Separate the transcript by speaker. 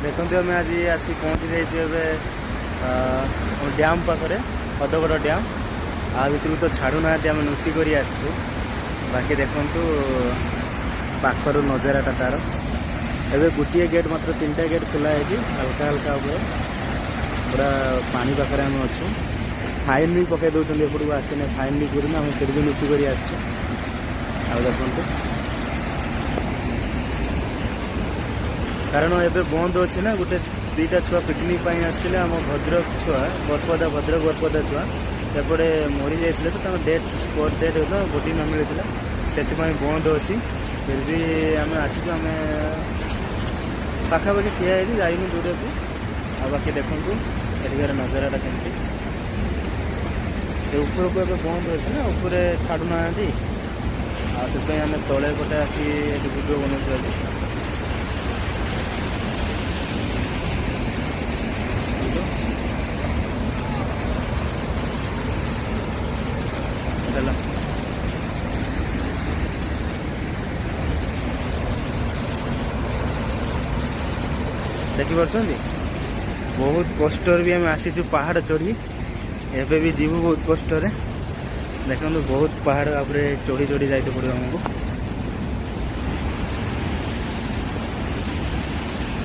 Speaker 1: देखो आम आज आसी पहुँची जाइए डैम पाखे हदगड़ डैम आ भर तो छाड़ू ना आम लुचिक आसचु बाकी देखु पाखर नजाराटा तार एवं गोटे गेट मात्र 3टा गेट खोला है हल्का हल्का हुए पूरा पानी पाखे आम अच्छु फाइन भी पकई दौरान एपटू आसने फाइन भी करूँ आम फिर भी लुचिक आसचु आ देखु कारण एबे बंद अच्छे ना गोटे 2टा छुआ पिकनिक आसते आम भद्रक छुआ बरपदा भद्रक बरपदा छुआ एपटे मरी जाते तो डेट स्पॉट डेट होता बोटिंग न मिलता से बंद अच्छी फिर भी आम आसीचु आम पाखापाखि ठिया जाइनु दूर को आ बाकी देखु एटिकार नजाराटा केमती ऊपर को एबे बंद अच्छे ना ऊपर छाड़ू ना से आम तले पटे आसी वीडियो बनाऊँ आज देखिपी बहुत कष्ट भी आम आसीचु पहाड़ चढ़ी एबे भी जीवु बहुत कष्ट देखो बहुत पहाड़ आप चढ़ी चढ़ी जाइते पड़ो आमको।